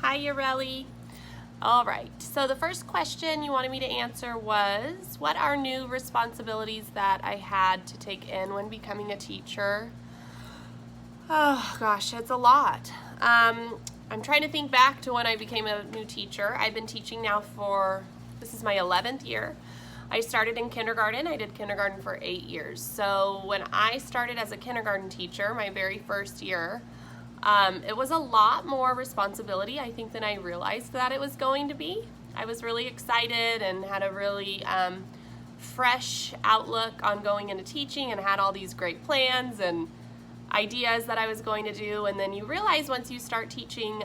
Hi, Jareli. All right, so the first question you wanted me to answer was, what are new responsibilities that I had to take in when becoming a teacher? Oh gosh, it's a lot. I'm trying to think back to when I became a new teacher. I've been teaching now this is my 11th year. I started in kindergarten. I did kindergarten for 8 years. So when I started as a kindergarten teacher, my very first year, it was a lot more responsibility, I think, than I realized that it was going to be. I was really excited and had a really fresh outlook on going into teaching and had all these great plans and ideas that I was going to do. And then you realize once you start teaching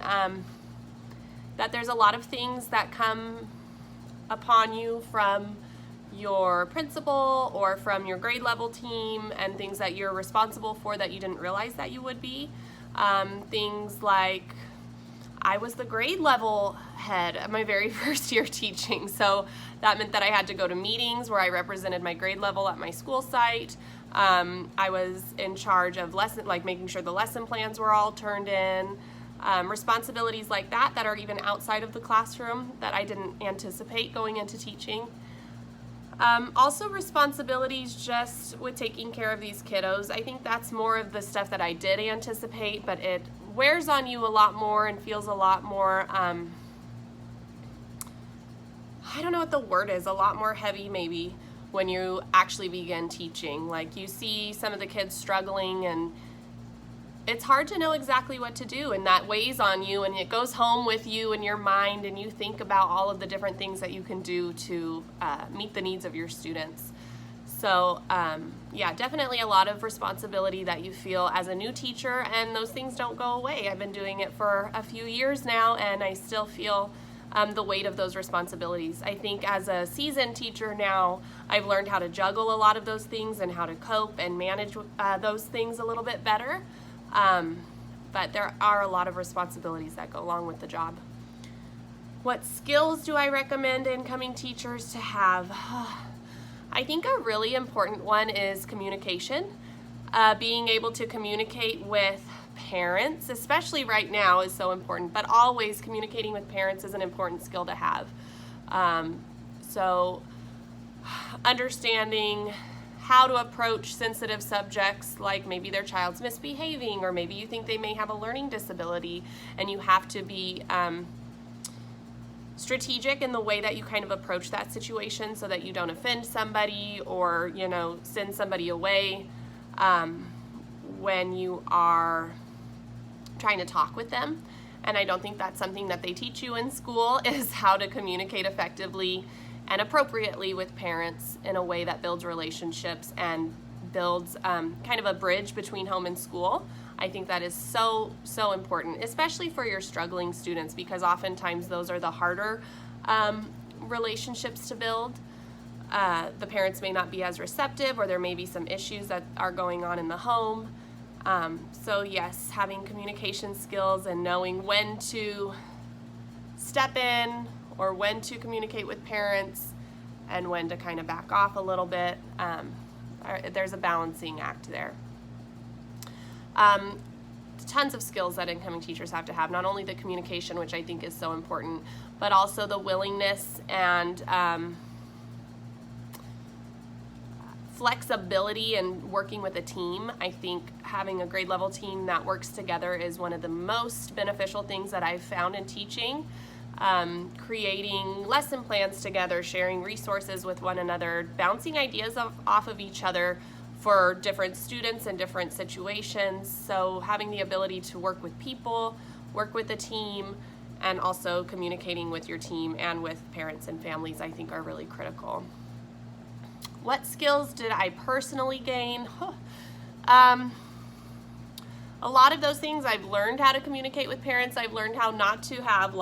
that there's a lot of things that come upon you from your principal or from your grade level team, and things that you're responsible for that you didn't realize that you would be. Things like, I was the grade level head at my very first year teaching, so that meant that I had to go to meetings where I represented my grade level at my school site. I was in charge of making sure the lesson plans were all turned in. Responsibilities like that are even outside of the classroom that I didn't anticipate going into teaching. Also responsibilities just with taking care of these kiddos. I think that's more of the stuff that I did anticipate, but it wears on you a lot more and feels a lot more, I don't know what the word is, a lot more heavy maybe when you actually begin teaching. Like, you see some of the kids struggling and it's hard to know exactly what to do, and that weighs on you, and it goes home with you in your mind, and you think about all of the different things that you can do to meet the needs of your students. So yeah, definitely a lot of responsibility that you feel as a new teacher, and those things don't go away. I've been doing it for a few years now, and I still feel the weight of those responsibilities. I think as a seasoned teacher now, I've learned how to juggle a lot of those things and how to cope and manage those things a little bit better. But there are a lot of responsibilities that go along with the job. What skills do I recommend incoming teachers to have? I think a really important one is communication. Being able to communicate with parents, especially right now, is so important, but always communicating with parents is an important skill to have. So understanding how to approach sensitive subjects, like maybe their child's misbehaving, or maybe you think they may have a learning disability, and you have to be strategic in the way that you kind of approach that situation so that you don't offend somebody or, send somebody away when you are trying to talk with them. And I don't think that's something that they teach you in school, is how to communicate effectively and appropriately with parents in a way that builds relationships and builds kind of a bridge between home and school. I think that is so important, especially for your struggling students, because oftentimes those are the harder relationships to build. The parents may not be as receptive, or there may be some issues that are going on in the home. So yes, having communication skills and knowing when to step in or when to communicate with parents and when to kind of back off a little bit. There's a balancing act there. Tons of skills that incoming teachers have to have, not only the communication, which I think is so important, but also the willingness and flexibility in working with a team. I think having a grade level team that works together is one of the most beneficial things that I've found in teaching. Creating lesson plans together, sharing resources with one another, bouncing ideas off of each other for different students and different situations. So having the ability to work with people, work with a team, and also communicating with your team and with parents and families, I think, are really critical. What skills did I personally gain? A lot of those things I've learned how to communicate with parents. I've learned how not to have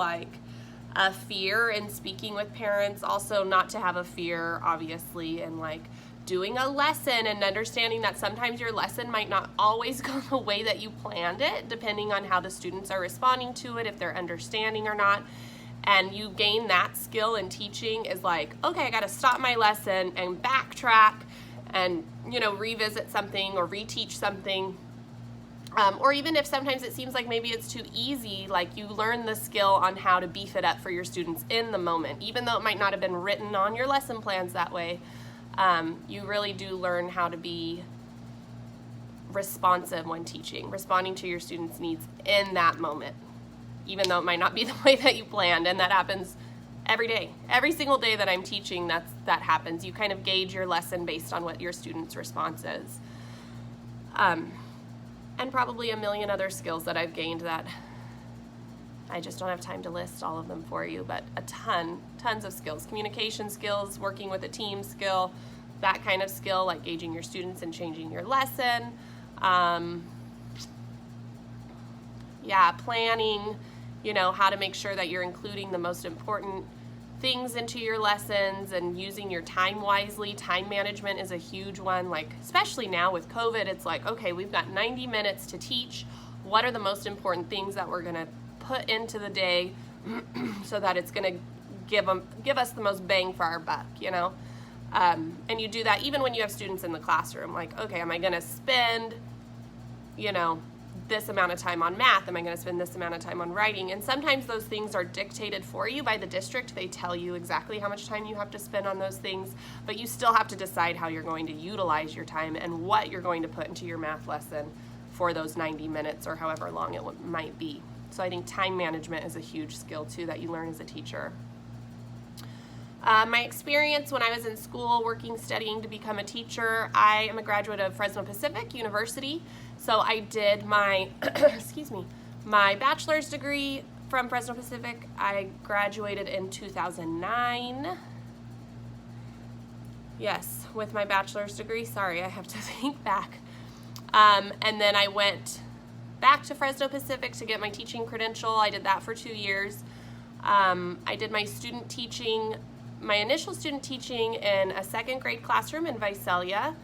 a fear in speaking with parents, also not to have a fear, obviously, in doing a lesson and understanding that sometimes your lesson might not always go the way that you planned it, depending on how the students are responding to it, if they're understanding or not. And you gain that skill in teaching, is okay, I gotta stop my lesson and backtrack and revisit something or reteach something Or even if sometimes it seems like maybe it's too easy, like you learn the skill on how to beef it up for your students in the moment. Even though it might not have been written on your lesson plans that way, you really do learn how to be responsive when teaching, responding to your students' needs in that moment, even though it might not be the way that you planned. And that happens every day. Every single day that I'm teaching, that happens. You kind of gauge your lesson based on what your students' response is. And probably a million other skills that I've gained that I just don't have time to list all of them for you, but tons of skills. Communication skills, working with a team skill, that kind of skill, like gauging your students and changing your lesson. Planning, how to make sure that you're including the most important things into your lessons and using your time wisely. Time management is a huge one, like especially now with COVID, it's like, okay, we've got 90 minutes to teach. What are the most important things that we're gonna put into the day so that it's gonna give us the most bang for our buck, and you do that even when you have students in the classroom. Like, okay, am I gonna spend, this amount of time on math? Am I going to spend this amount of time on writing? And sometimes those things are dictated for you by the district. They tell you exactly how much time you have to spend on those things, but you still have to decide how you're going to utilize your time and what you're going to put into your math lesson for those 90 minutes or however long it might be. So I think time management is a huge skill too that you learn as a teacher. My experience when I was in school working, studying to become a teacher, I am a graduate of Fresno Pacific University. So I did my, my bachelor's degree from Fresno Pacific. I graduated in 2009. Yes, with my bachelor's degree. Sorry, I have to think back. And then I went back to Fresno Pacific to get my teaching credential. I did that for 2 years. I did my initial student teaching in a second grade classroom in Visalia,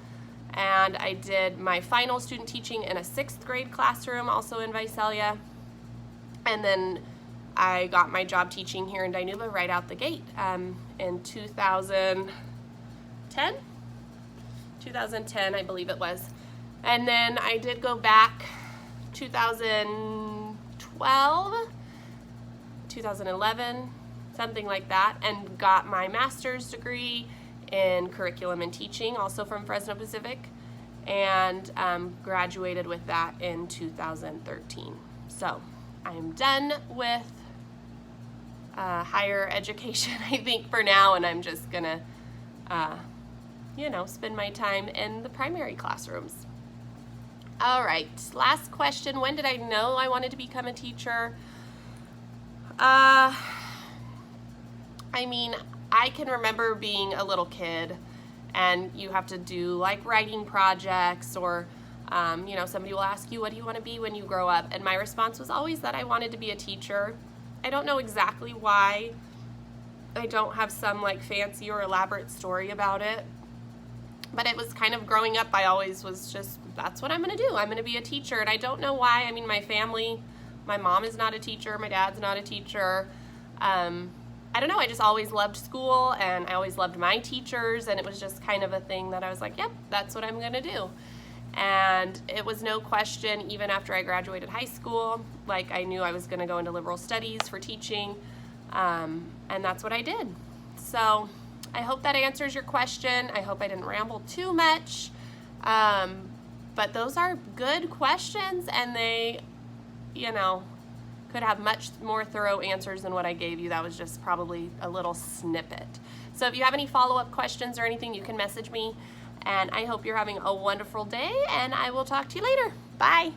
and I did my final student teaching in a 6th grade classroom also in Visalia, and then I got my job teaching here in Dinuba right out the gate in 2010 I believe it was. And then I did go back 2012, 2011, something like that, and got my master's degree in curriculum and teaching, also from Fresno Pacific, and graduated with that in 2013. So I'm done with higher education, I think, for now, and I'm just gonna, spend my time in the primary classrooms. All right, last question. When did I know I wanted to become a teacher? I can remember being a little kid and you have to do like writing projects or, somebody will ask you, what do you want to be when you grow up? And my response was always that I wanted to be a teacher. I don't know exactly why. I don't have some like fancy or elaborate story about it. But it was kind of growing up, I always was just, that's what I'm going to do. I'm going to be a teacher. And I don't know why. My family, my mom is not a teacher. My dad's not a teacher. I don't know, I just always loved school and I always loved my teachers, and it was just kind of a thing that I was like, yep, that's what I'm gonna do. And it was no question, even after I graduated high school, like I knew I was gonna go into liberal studies for teaching, and that's what I did. So I hope that answers your question. I hope I didn't ramble too much, but those are good questions, and they, could have much more thorough answers than what I gave you. That was just probably a little snippet. So if you have any follow-up questions or anything, you can message me. And I hope you're having a wonderful day, and I will talk to you later. Bye.